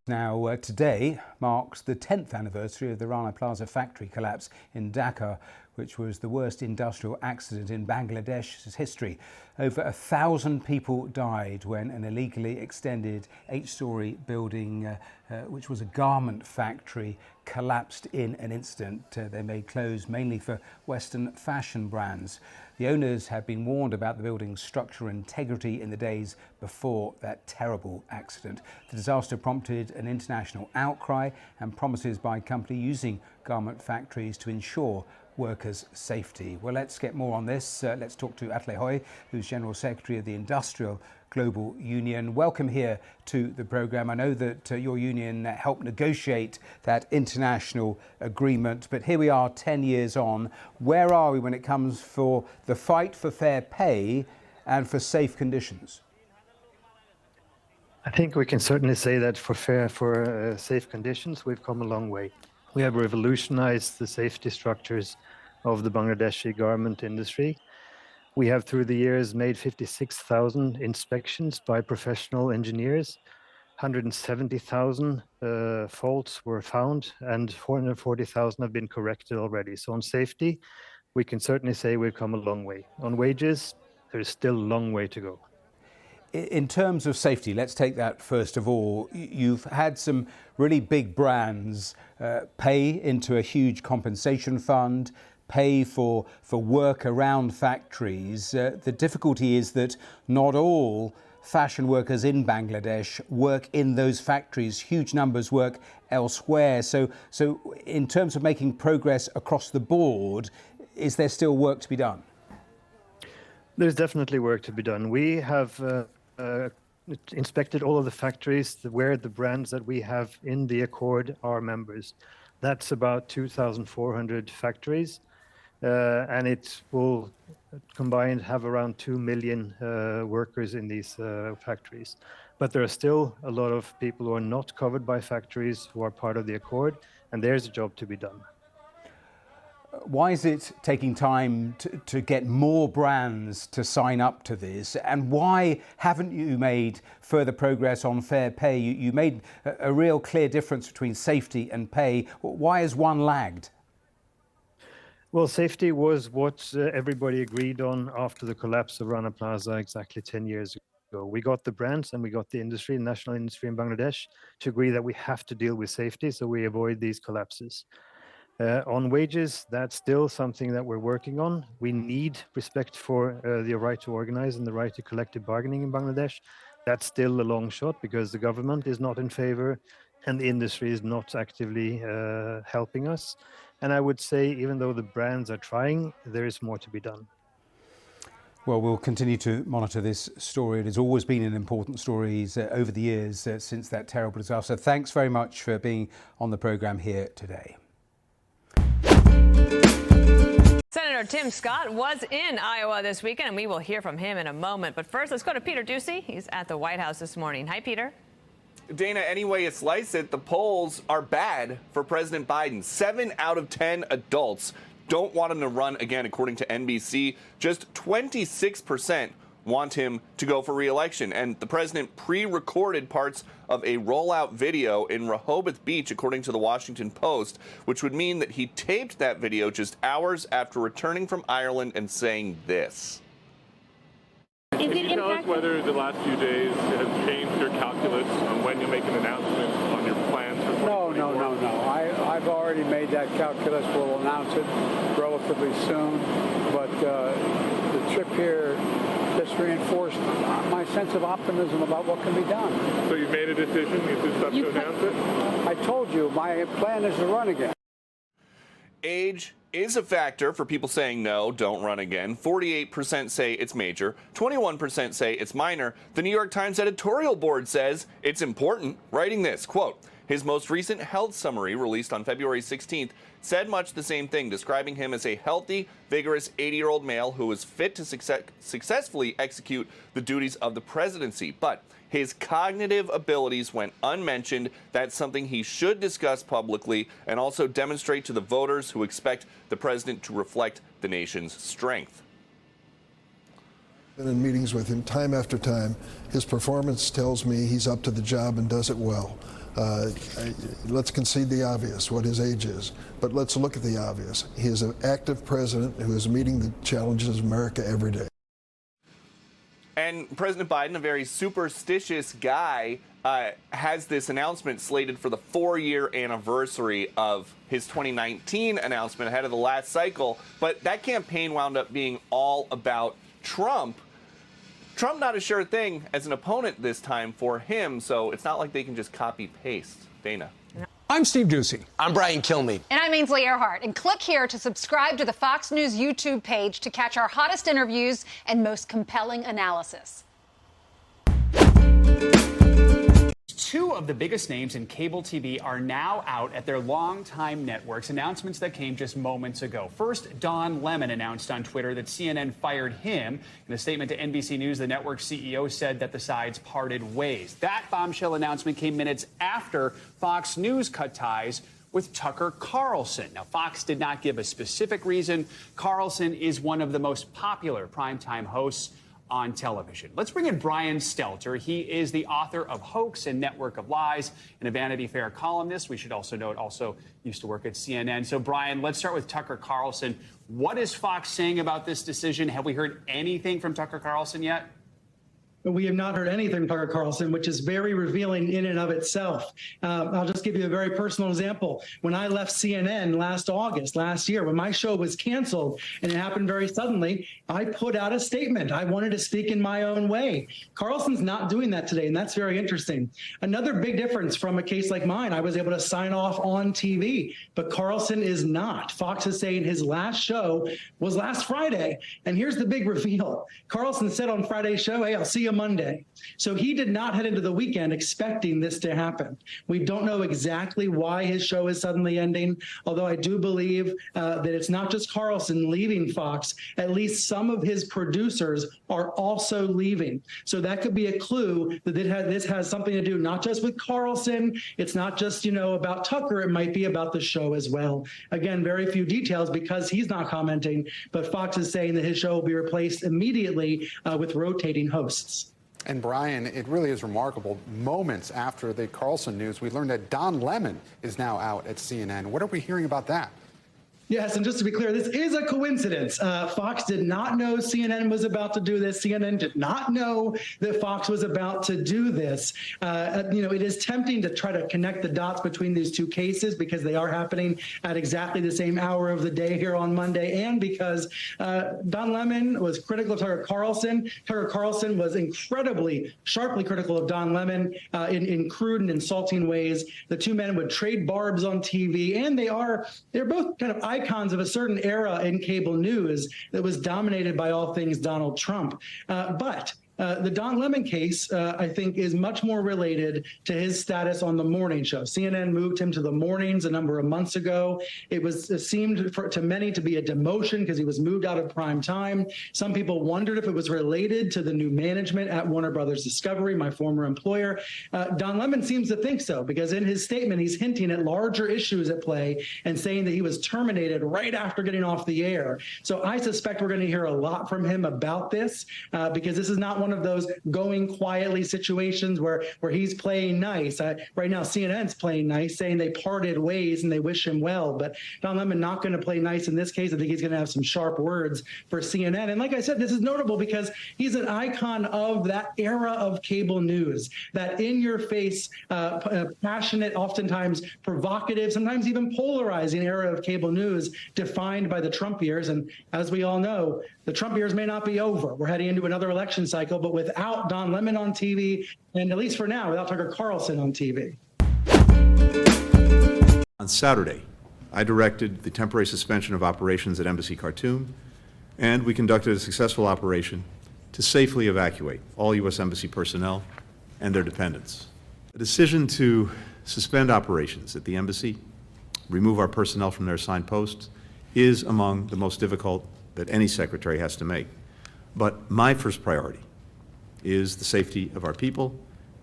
Now, today marks the 10th anniversary of the Rana Plaza factory collapse in Dhaka, which was the worst industrial accident in Bangladesh's history. Over 1,000 people died when an illegally extended 8-story building, which was a garment factory, collapsed in an instant. They made clothes mainly for Western fashion brands. The owners had been warned about the building's structural integrity in the days before that terrible accident. The disaster prompted an international outcry and promises by a company using garment factories to ensure workers' safety. Well, let's get more on this. Let's talk to Atle Hoy, who's General Secretary of the Industrial Global Union. Welcome here to the programme. I know that your union helped negotiate that international agreement, but here we are 10 years on. Where are we when it comes for the fight for fair pay and for safe conditions? I think we can certainly say that for safe conditions, we've come a long way. We have revolutionized the safety structures of the Bangladeshi garment industry. We have, through the years, made 56,000 inspections by professional engineers. 170,000 faults were found, and 440,000 have been corrected already. So on safety, we can certainly say we've come a long way. On wages, there's still a long way to go. In terms of safety, let's take that first of all. You've had some really big brands pay into a huge compensation fund, pay for work around factories. The difficulty is that not all fashion workers in Bangladesh work in those factories. Huge numbers work elsewhere. So in terms of making progress across the board, is there still work to be done? There's definitely work to be done. We have inspected all of the factories where the brands that we have in the Accord are members. That's about 2,400 factories, and it will combined have around 2 million workers in these factories. But there are still a lot of people who are not covered by factories who are part of the Accord, and there's a job to be done. Why is it taking time to get more brands to sign up to this? And why haven't you made further progress on fair pay? You made a real clear difference between safety and pay. Why has one lagged? Well, safety was what everybody agreed on after the collapse of Rana Plaza exactly 10 years ago. We got the brands and we got the industry, national industry in Bangladesh, to agree that we have to deal with safety so we avoid these collapses. On wages, that's still something that we're working on. We need respect for the right to organize and the right to collective bargaining in Bangladesh. That's still a long shot because the government is not in favor and the industry is not actively helping us. And I would say, even though the brands are trying, there is more to be done. Well, we'll continue to monitor this story. It has always been an important story over the years since that terrible disaster. Thanks very much for being on the programme here today. Senator Tim Scott was in Iowa this weekend, and we will hear from him in a moment. But first, let's go to Peter Doocy. He's at the White House this morning. Hi, Peter. Dana, any way you slice it, the polls are bad for President Biden. 7 out of 10 adults don't want him to run again, according to NBC. Just 26% want him to go for re-election. And the president pre-recorded parts of a rollout video in Rehoboth Beach, according to the Washington Post, which would mean that he taped that video just hours after returning from Ireland and saying this. Can you tell us whether the last few days has changed your calculus on when you make an announcement on your plans for 2024? No. I've already made that calculus. We'll announce it relatively soon. But the trip here just reinforced my sense of optimism about what can be done. So you've made a decision? You just have to announce it? I told you, my plan is to run again. Age is a factor for people saying no, don't run again. 48% say it's major. 21% say it's minor. The New York Times editorial board says it's important, writing this, quote, his most recent health summary, released on February 16th, said much the same thing, describing him as a healthy, vigorous 80-year-old male who is fit to successfully execute the duties of the presidency. But his cognitive abilities went unmentioned. That's something he should discuss publicly and also demonstrate to the voters who expect the president to reflect the nation's strength. Been in meetings with him time after time. His performance tells me he's up to the job and does it well. Let's concede the obvious, what his age is, but let's look at the obvious. He is an active president who is meeting the challenges of America every day. And President Biden, a very superstitious guy, has this announcement slated for the 4-year anniversary of his 2019 announcement ahead of the last cycle. But that campaign wound up being all about Trump. Trump not a sure thing as an opponent this time for him, so it's not like they can just copy-paste. Dana. I'm Steve Ducey. I'm Brian Kilmeade. And I'm Ainsley Earhart. And click here to subscribe to the Fox News YouTube page to catch our hottest interviews and most compelling analysis. Two of the biggest names in cable TV are now out at their longtime networks, announcements that came just moments ago. First, Don Lemon announced on Twitter that CNN fired him. In a statement to NBC News, the network CEO said that the sides parted ways. That bombshell announcement came minutes after Fox News cut ties with Tucker Carlson. Now, Fox did not give a specific reason. Carlson is one of the most popular primetime hosts on television. Let's bring in Brian Stelter. He is the author of Hoax and Network of Lies and a Vanity Fair columnist. We should also note also used to work at CNN. So, Brian, let's start with Tucker Carlson. What is Fox saying about this decision? Have we heard anything from Tucker Carlson yet? We have not heard anything from Tucker Carlson, which is very revealing in and of itself. I'll just give you a very personal example. When I left CNN last year, when my show was canceled, and it happened very suddenly, I put out a statement. I wanted to speak in my own way. Carlson's not doing that today, and that's very interesting. Another big difference from a case like mine, I was able to sign off on TV, but Carlson is not. Fox is saying his last show was last Friday, and here's the big reveal. Carlson said on Friday's show, hey, I'll see you Monday. So he did not head into the weekend expecting this to happen. We don't know exactly why his show is suddenly ending, although I do believe that it's not just Carlson leaving Fox. At least some of his producers are also leaving. So that could be a clue that this has something to do not just with Carlson. It's not just, about Tucker. It might be about the show as well. Again, very few details because he's not commenting, but Fox is saying that his show will be replaced immediately with rotating hosts. And Brian, it really is remarkable. Moments after the Carlson news, we learned that Don Lemon is now out at CNN. What are we hearing about that? Yes, and just to be clear, this is a coincidence. Fox did not know CNN was about to do this. CNN did not know that Fox was about to do this. It is tempting to try to connect the dots between these two cases because they are happening at exactly the same hour of the day here on Monday, and because Don Lemon was critical of Tucker Carlson. Tucker Carlson was incredibly sharply critical of Don Lemon in crude and insulting ways. The two men would trade barbs on TV, and they're both kind of icons of a certain era in cable news that was dominated by all things Donald Trump. But the Don Lemon case, I think, is much more related to his status on the morning show. CNN moved him to the mornings a number of months ago. It seemed to many to be a demotion because he was moved out of prime time. Some people wondered if it was related to the new management at Warner Brothers Discovery, my former employer. Don Lemon seems to think so because in his statement, he's hinting at larger issues at play and saying that he was terminated right after getting off the air. So I suspect we're going to hear a lot from him about this because this is not one of those going quietly situations where he's playing nice. Right now, CNN's playing nice, saying they parted ways and they wish him well. But Don Lemon not going to play nice in this case. I think he's going to have some sharp words for CNN. And like I said, this is notable because he's an icon of that era of cable news, that in-your-face, passionate, oftentimes provocative, sometimes even polarizing era of cable news defined by the Trump years. And as we all know, the Trump years may not be over. We're heading into another election cycle, but without Don Lemon on TV, and at least for now, without Tucker Carlson on TV. On Saturday, I directed the temporary suspension of operations at Embassy Khartoum, and we conducted a successful operation to safely evacuate all U.S. Embassy personnel and their dependents. A decision to suspend operations at the embassy, remove our personnel from their assigned posts, is among the most difficult that any secretary has to make. But my first priority is the safety of our people,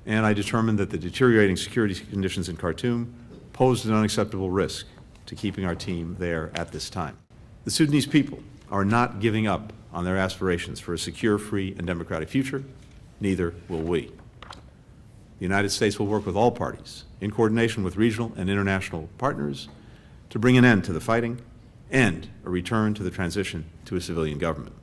and I determined that the deteriorating security conditions in Khartoum posed an unacceptable risk to keeping our team there at this time. The Sudanese people are not giving up on their aspirations for a secure, free, and democratic future. Neither will we. the United States will work with all parties, in coordination with regional and international partners, to bring an end to the fighting and a return to the transition to a civilian government.